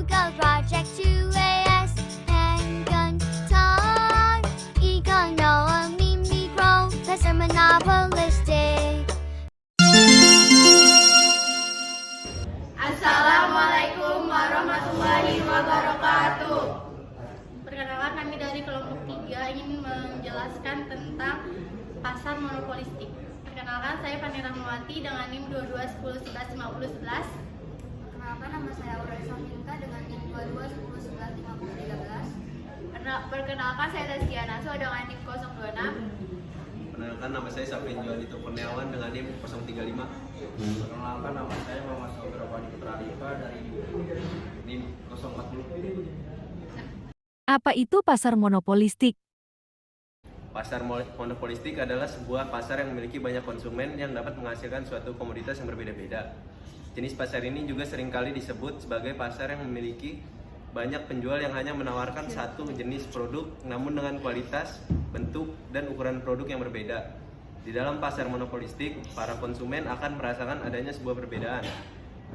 Google Project 2AS Handgun Time Economy Micro Pasar Monopolistic. Assalamualaikum warahmatullahi wabarakatuh. Perkenalkan, kami dari kelompok 3 ingin menjelaskan tentang pasar monopolistik. Perkenalkan, saya Fani Rahmawati dengan NIM 2210115011. Perkenalkan, nama saya Aurel Sofinka dengan NIM 2210115013. Perkenalkan, saya Taskia Naso dengan NIM 026. Perkenalkan, nama saya Safrin Johanito Kurniawan dengan NIM 035. Perkenalkan, nama saya Muhammad Sobir Fani Putra Alifa dari NIM 040. Apa itu pasar monopolistik? Pasar monopolistik adalah sebuah pasar yang memiliki banyak konsumen yang dapat menghasilkan suatu komoditas yang berbeda-beda. Jenis pasar ini juga seringkali disebut sebagai pasar yang memiliki banyak penjual yang hanya menawarkan satu jenis produk namun dengan kualitas, bentuk, dan ukuran produk yang berbeda. Di dalam pasar monopolistik, para konsumen akan merasakan adanya sebuah perbedaan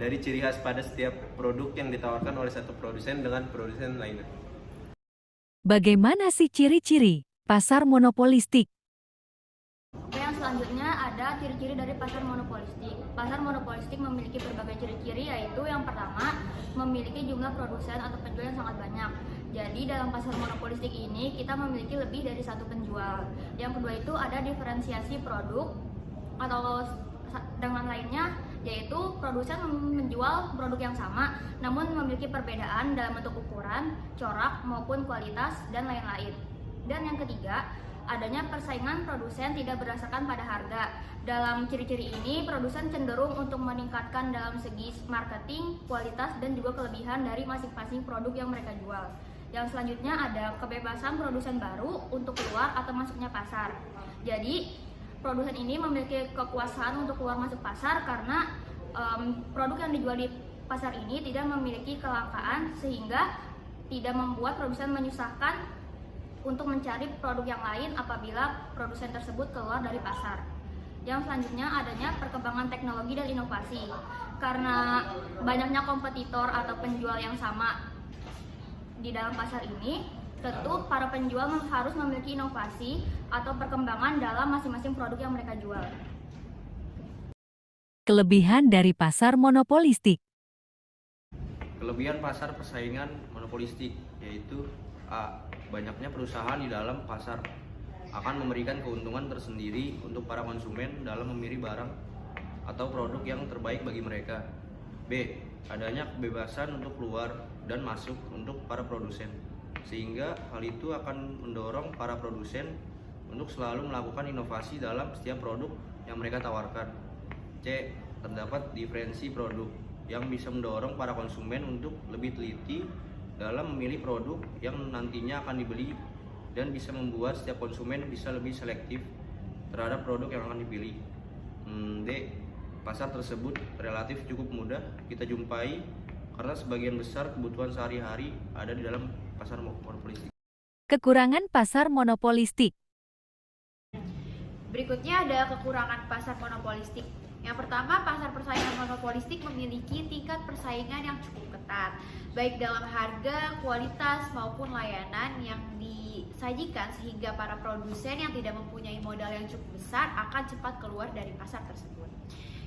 dari ciri khas pada setiap produk yang ditawarkan oleh satu produsen dengan produsen lainnya. Bagaimana sih ciri-ciri pasar monopolistik? Yang selanjutnya ada ciri-ciri dari pasar monopolistik. Pasar monopolistik memiliki berbagai ciri-ciri, yaitu yang pertama, memiliki jumlah produsen atau penjual yang sangat banyak. Jadi dalam pasar monopolistik ini kita memiliki lebih dari satu penjual. Yang kedua itu ada diferensiasi produk atau dengan lainnya, yaitu produsen menjual produk yang sama namun memiliki perbedaan dalam bentuk ukuran, corak maupun kualitas dan lain-lain. Dan yang ketiga, adanya persaingan produsen tidak berdasarkan pada harga. Dalam ciri-ciri ini, produsen cenderung untuk meningkatkan dalam segi marketing, kualitas, dan juga kelebihan dari masing-masing produk yang mereka jual. Yang selanjutnya ada kebebasan produsen baru untuk keluar atau masuknya pasar. Jadi, produsen ini memiliki kekuasaan untuk keluar masuk pasar karena produk yang dijual di pasar ini tidak memiliki kelangkaan, sehingga tidak membuat produsen menyusahkan untuk mencari produk yang lain apabila produsen tersebut keluar dari pasar. Yang selanjutnya adanya perkembangan teknologi dan inovasi. Karena banyaknya kompetitor atau penjual yang sama di dalam pasar ini, tentu para penjual harus memiliki inovasi atau perkembangan dalam masing-masing produk yang mereka jual. Kelebihan dari pasar monopolistik. Kelebihan pasar persaingan monopolistik yaitu A. Banyaknya perusahaan di dalam pasar akan memberikan keuntungan tersendiri untuk para konsumen dalam memilih barang atau produk yang terbaik bagi mereka. B. Adanya kebebasan untuk keluar dan masuk untuk para produsen, sehingga hal itu akan mendorong para produsen untuk selalu melakukan inovasi dalam setiap produk yang mereka tawarkan. C. Terdapat diferensi produk yang bisa mendorong para konsumen untuk lebih teliti dalam memilih produk yang nantinya akan dibeli dan bisa membuat setiap konsumen bisa lebih selektif terhadap produk yang akan dipilih. D. Pasar tersebut relatif cukup mudah kita jumpai karena sebagian besar kebutuhan sehari-hari ada di dalam pasar monopolistik. Kekurangan pasar monopolistik. Berikutnya ada kekurangan pasar monopolistik. Yang pertama, pasar persaingan monopolistik memiliki tingkat persaingan yang cukup ketat, baik dalam harga, kualitas, maupun layanan yang disajikan, sehingga para produsen yang tidak mempunyai modal yang cukup besar akan cepat keluar dari pasar tersebut.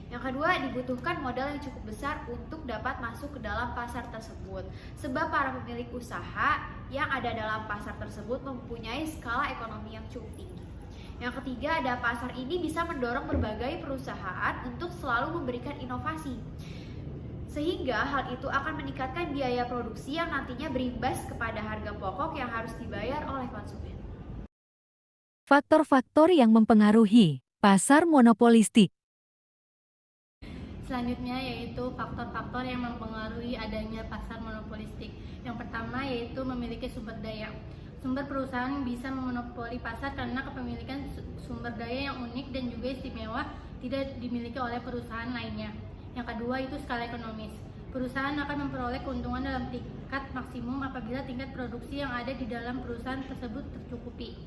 Yang kedua, dibutuhkan modal yang cukup besar untuk dapat masuk ke dalam pasar tersebut, sebab para pemilik usaha yang ada dalam pasar tersebut mempunyai skala ekonomi yang cukup tinggi. Yang ketiga, ada pasar ini bisa mendorong berbagai perusahaan untuk selalu memberikan inovasi, sehingga hal itu akan meningkatkan biaya produksi yang nantinya berimbas kepada harga pokok yang harus dibayar oleh konsumen. Faktor-faktor yang mempengaruhi pasar monopolistik. Selanjutnya yaitu faktor-faktor yang mempengaruhi adanya pasar monopolistik. Yang pertama yaitu memiliki sumber daya. Sumber perusahaan bisa memonopoli pasar karena kepemilikan sumber daya yang unik dan juga istimewa tidak dimiliki oleh perusahaan lainnya. Yang kedua itu skala ekonomis. Perusahaan akan memperoleh keuntungan dalam tingkat maksimum apabila tingkat produksi yang ada di dalam perusahaan tersebut tercukupi.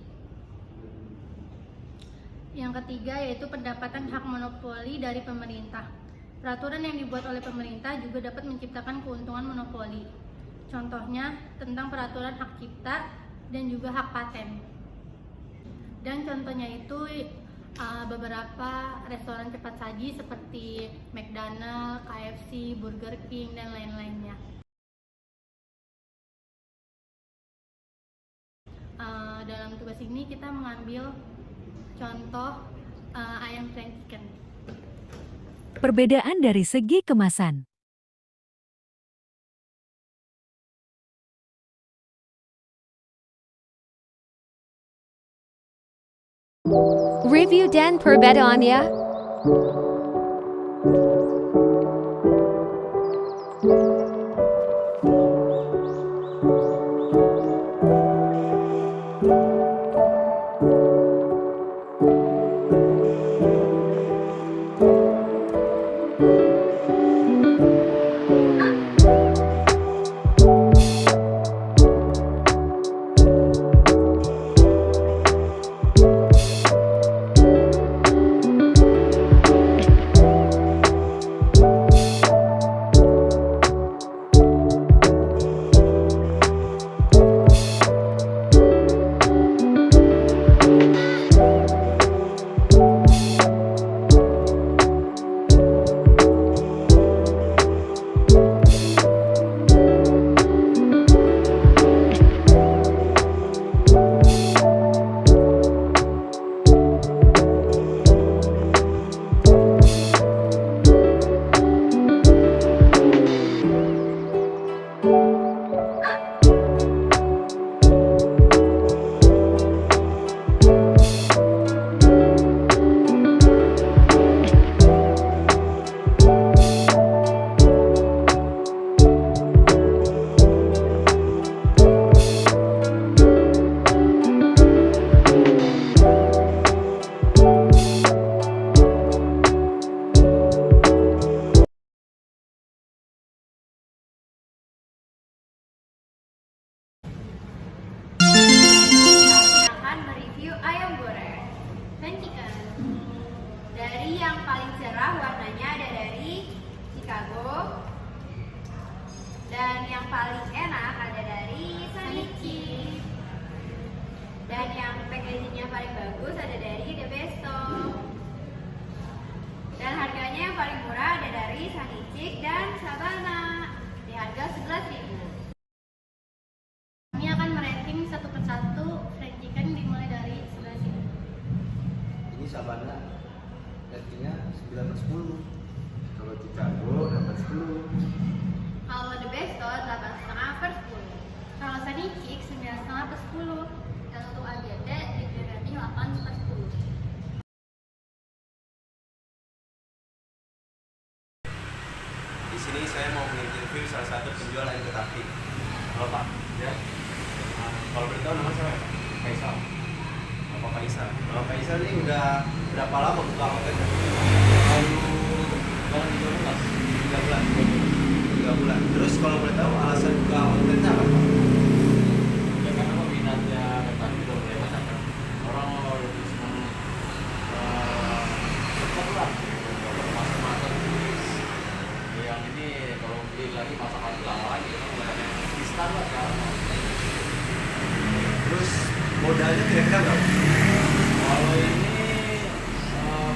Yang ketiga yaitu pendapatan hak monopoli dari pemerintah. Peraturan yang dibuat oleh pemerintah juga dapat menciptakan keuntungan monopoli. Contohnya tentang peraturan hak cipta dan juga hak paten. Dan contohnya itu beberapa restoran cepat saji seperti McDonald, KFC, Burger King, dan lain-lainnya. Dalam tugas ini kita mengambil contoh ayam fried chicken. Perbedaan dari segi kemasan. Review dan perbedaannya. Dari yang paling cerah warnanya ada dari Chicago, dan yang paling enak ada dari Sunny Chick, dan yang packagingnya paling bagus ada dari The Besto, dan harganya yang paling murah ada dari Sunny Chick dan Sabana di harga 11.000. Kami akan meranking satu persatu fried chicken dimulai dari sebelah sini. Ini Sabana ratingnya 9/10. Kalau Chicago 8/10. Kalau The Besto 8,5/10. Kalau Sunny Chick 9,5/10. Dan untuk AGT diberi rating 8/10. Di sini saya mau menginterview salah satu penjual ayam ketaki. Halo Pak, ya. Kalau boleh tahu nama saya Pak? Faisal. Bapak Faisal. Bapak Faisal ini udah berapa lama buka outletnya? Tahun 3 bulan. Terus kalau boleh tahu alasan buka outletnya apa Pak? Ya karena peminatnya ketaki udah mulai banyak kan. Orang lebih senang cepat lah. Masak-masak. Yang ini kalau beli lagi masakan lama lagi kan banyak yang instan lah sekarang. Terus modalnya kira-kira berapa? Kalau ini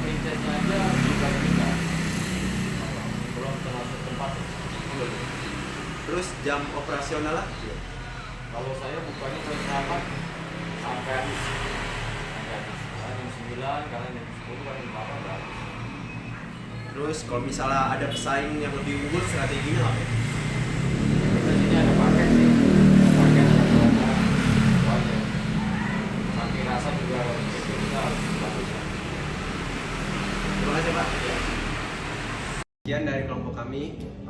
prinsesnya aja 3 juta. Belum termasuk tempat. Terus jam operasional lah? Kalau saya bukanya jam 8 sampai habis. Karena jam 9, karena jam 10 kan jam 8 udah habis. Terus kalau misalnya ada pesaing yang lebih unggul, strateginya apa? Di sini ada paket sih. Paket satu aja. Itu aja. Saking rasa juga itu kita bagus. Terima kasih Pak. Sekian dari kelompok kami.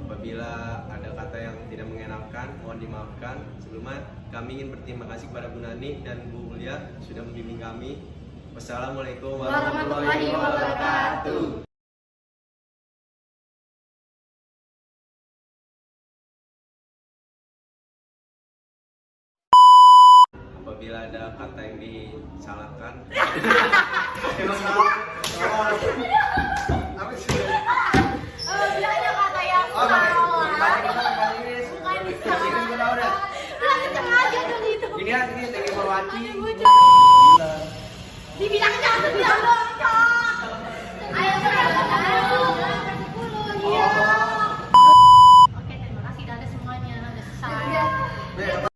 Apabila ada kata yang tidak mengenakan, mohon dimaafkan. Sebelumnya kami ingin berterima kasih kepada Bu Nani dan Bu Mulia sudah membimbing kami. Wassalamualaikum warahmatullahi wabarakatuh. Apabila ada kata yang disalahkan, emang salah. Apa sih? Bila ada kata yang salah, bukan disalah. udah. Sengaja dong itu. Ini kan ini tegi Polwaci. Dibilang jangan bilang dong, Cok. Ayo iya. Oke, terima kasih udah ada semuanya, udah selesai.